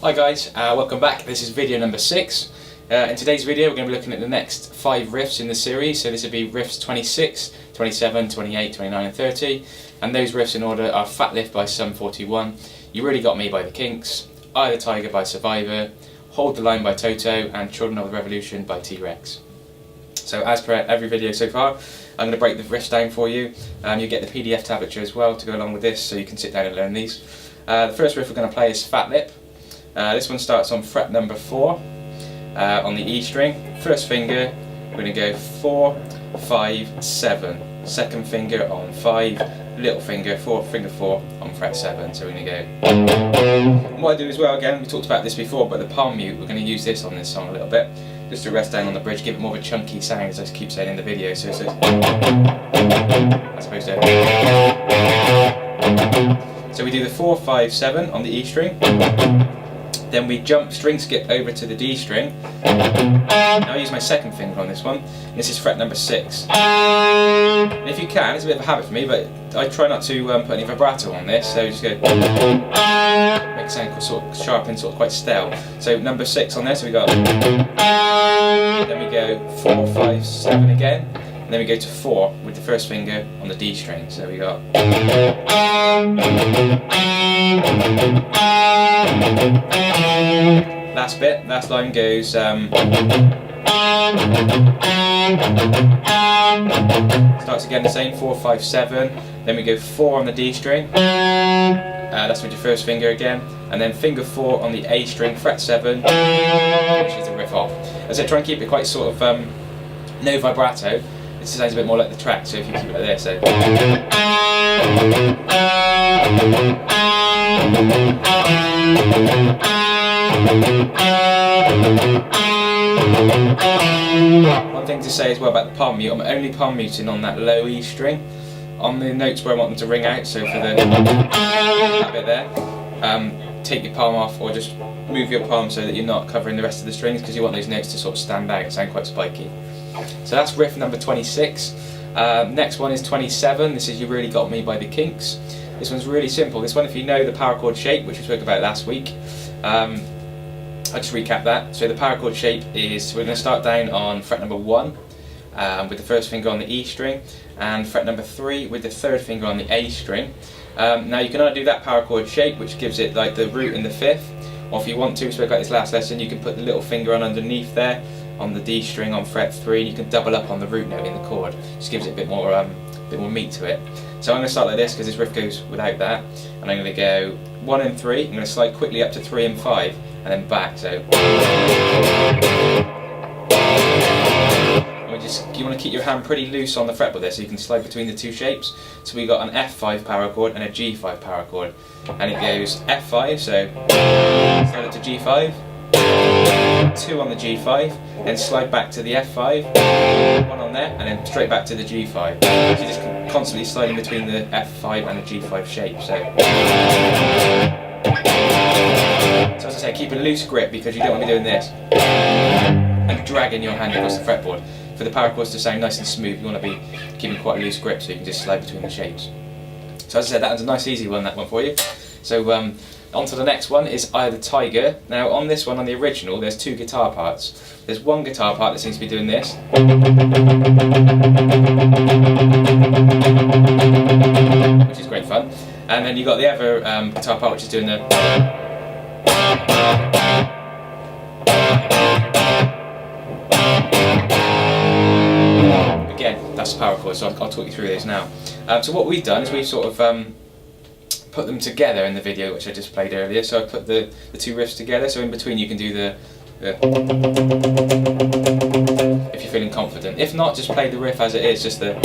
Hi guys, welcome back. This is video number 6. In today's video we're going to be looking at the next 5 riffs in the series. So this would be riffs 26, 27, 28, 29 and 30. And those riffs in order are Fat Lift by Sum 41, You Really Got Me by the Kinks, Eye of the Tiger by Survivor, Hold the Line by Toto and Children of the Revolution by T-Rex. So as per every video so far, I'm going to break the riffs down for you. You get the PDF tablature as well to go along with this, so you can sit down and learn these. The first riff we're going to play is Fat Lip. This one starts on fret number 4 on the E string. First finger, we're going to go 4, 5, 7. Second finger on 5, little finger, finger 4 on fret 7. So we're going to go. And what I do as well, again, we talked about this before, but the palm mute, we're going to use this on this song a little bit, just to rest down on the bridge, give it more of a chunky sound, as I keep saying in the video. So it's as opposed to. So we do the 4, 5, 7 on the E string. Then we jump string skip over to the D string. Now I use my second finger on this one. This is fret number 6. And if you can, it's a bit of a habit for me, but I try not to put any vibrato on this, so just go. Make it sound sort of sharp and sort of quite stale. So number 6 on there, so we got. Then we go 4, 5, 7 again. And then we go to 4 with the first finger on the D string. So we got. Last bit, last line goes starts again the same, 4, 5, 7, then we go 4 on the D string, that's with your first finger again, and then finger 4 on the A string, fret 7, which is the riff off. As I try and keep it quite sort of no vibrato, it sounds a bit more like the track, so if you keep it like this, so. One thing to say as well about the palm mute, I'm only palm muting on that low E string, on the notes where I want them to ring out, so for the that bit there, take your palm off or just move your palm so that you're not covering the rest of the strings, because you want those notes to sort of stand out and sound quite spiky. So that's riff number 26. Next one is 27, this is You Really Got Me by the Kinks. This one's really simple. This one, if you know the power chord shape, which we spoke about last week, I'll just recap that. So the power chord shape is, we're going to start down on fret number 1 with the first finger on the E string, and fret number 3 with the third finger on the A string. Now you can either do that power chord shape, which gives it like the root in the 5th, or if you want to, we spoke about this last lesson, you can put the little finger on underneath there on the D string on fret 3, and you can double up on the root note in the chord. Just gives it a bit more meat to it. So I'm going to start like this because this riff goes without that, and I'm going to go 1 and 3. I'm going to slide quickly up to 3 and 5, and then back. So you want to keep your hand pretty loose on the fretboard there, so you can slide between the two shapes. So we got an F5 power chord and a G5 power chord, and it goes F5. So slide up to G5. 2 on the G5, then slide back to the F5, 1 on there, and then straight back to the G5. So you're just constantly sliding between the F5 and the G5 shape. So as I say, keep a loose grip because you don't want to be doing this and dragging your hand across the fretboard. For the power chords to sound nice and smooth, you want to be keeping quite a loose grip so you can just slide between the shapes. So as I said, that was a nice easy one, that one for you. So on to the next one is Eye of the Tiger. Now on this one, on the original, there's 2 guitar parts. There's one guitar part that seems to be doing this, which is great fun. And then you've got the other guitar part which is doing the. Again, that's a power chord, so I'll talk you through those now. So what we've done is we've sort of put them together in the video which I just played earlier. So I put the two riffs together, so in between you can do the if you're feeling confident. If not, just play the riff as it is, just the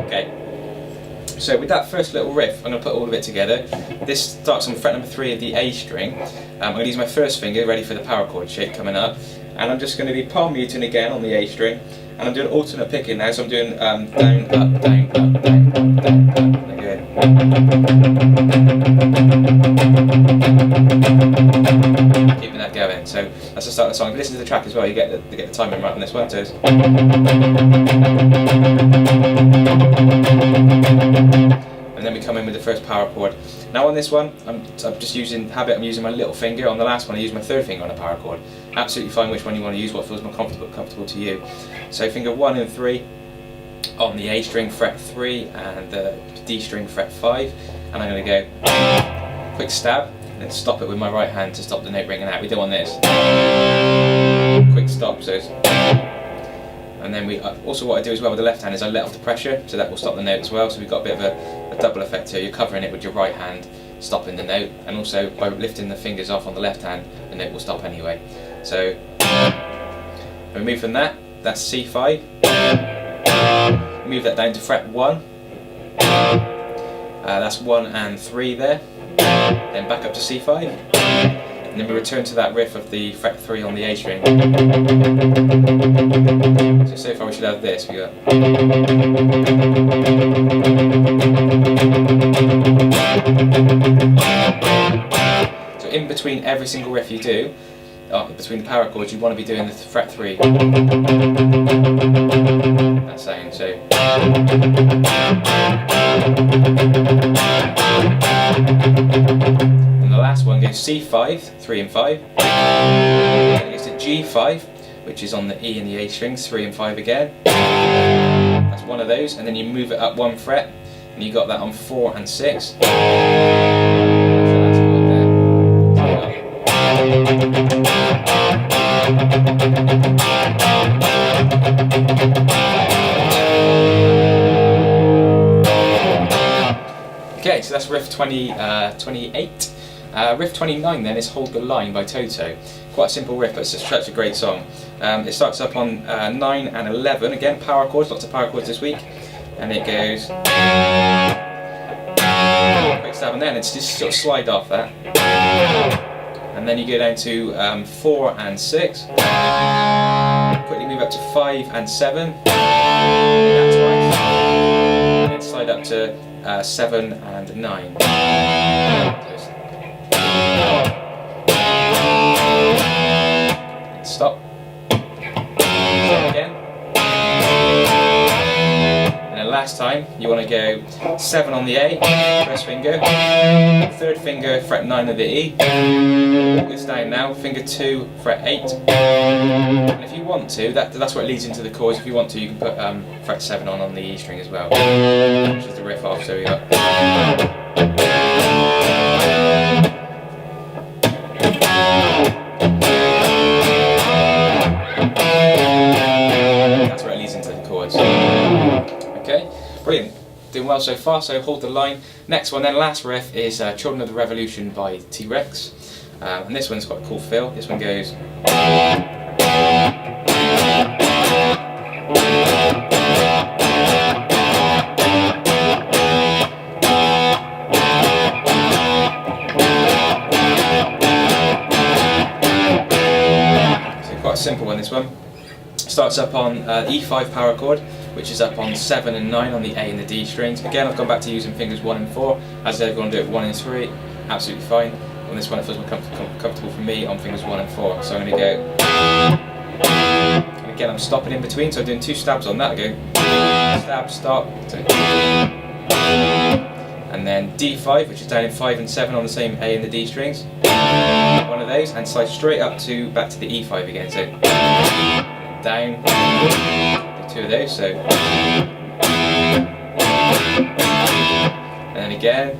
okay. So with that first little riff, I'm going to put all of it together. This starts on fret number 3 of the A string. I'm going to use my first finger, ready for the power chord shape coming up. And I'm just going to be palm muting again on the A string. And I'm doing alternate picking now, so I'm doing down, up, down, up, down, up, down, up. Again. Keeping that going. So that's the start of the song. If you listen to the track as well, you get the timing right on this one. So it's and then we come in with the first power chord. Now on this one, I'm just using I'm using my little finger. On the last one, I use my third finger on a power chord. Absolutely fine which one you want to use, what feels more comfortable to you. So finger 1 and 3 on the A string, fret 3, and the D string, fret 5. And I'm going to go quick stab, and then stop it with my right hand to stop the note ringing out. We do on this. Quick stop, so and then also what I do as well with the left hand is I let off the pressure, so that will stop the note as well. So we've got a bit of a double effect here. You're covering it with your right hand, stopping the note, and also by lifting the fingers off on the left hand, the note will stop anyway. So we move from that, that's C5. Move that down to fret 1. That's 1 and 3 there. Then back up to C5. And then we return to that riff of the fret 3 on the A string. So far we should have this. We got so in between every single riff you do, between the power chords, you want to be doing the fret 3. That sound. So and the last one goes C5, 3 and 5. Then it goes to G5, which is on the E and the A strings, 3 and 5 again. That's one of those, and then you move it up 1 fret, and you got that on 4 and 6. Okay, so that's riff 28. Riff 29 then is Hold the Line by Toto. Quite a simple riff, but it's such a great song. It starts up on 9 and 11, again power chords, lots of power chords this week. And it goes quick stab and then it's just sort of slide off that. And then you go down to 4 and 6. Quickly move up to 5 and 7. That's twice. And then slide up to 7 and 9. Stop. Stop again. And then last time you want to go 7 on the A, first finger, third finger, fret 9 of the E. Walk this down now, finger 2, fret 8. And if you want to, that's what leads into the chords. If you want to, you can put fret 7 on the E string as well, which is the riff off. So we got. That's where it leads into the chords. Okay, brilliant. Doing well so far, so Hold the Line. Next one then, last riff is Children of the Revolution by T-Rex. And this one's got a cool feel. This one goes. So quite a simple one, this one. Starts up on E5 power chord, which is up on 7 and 9 on the A and the D strings. Again, I've gone back to using fingers 1 and 4. As everyone do it 1 and 3, absolutely fine. On this one it feels more comfortable for me on fingers 1 and 4. So I'm going to go, and again I'm stopping in between, so I'm doing 2 stabs on that. I go stab, stop, and then D5, which is down in 5 and 7 on the same A and the D strings. One of those, and slide straight up to back to the E5 again. So down, 2 of those. So and then and again.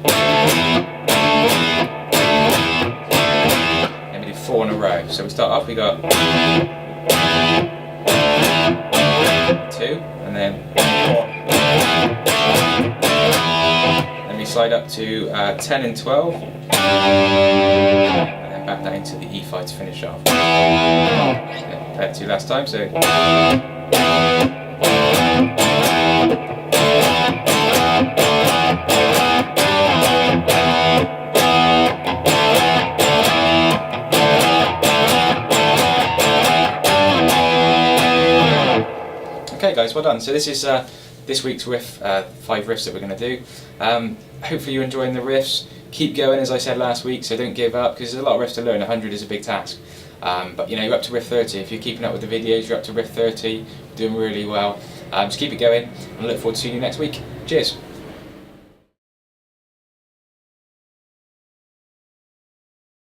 And we do 4 in a row. So we start off, we got 2, and then 4. Then we slide up to 10 and 12, and then back down to the E5 to finish off. Compared to last time, so. Okay guys, well done. So this is this week's riff, 5 riffs that we're going to do. Hopefully you're enjoying the riffs. Keep going, as I said last week, so don't give up, because there's a lot of riffs to learn. 100 is a big task. But you know, you're up to riff 30. If you're keeping up with the videos, you're up to riff 30, doing really well. Just keep it going, and I look forward to seeing you next week. Cheers!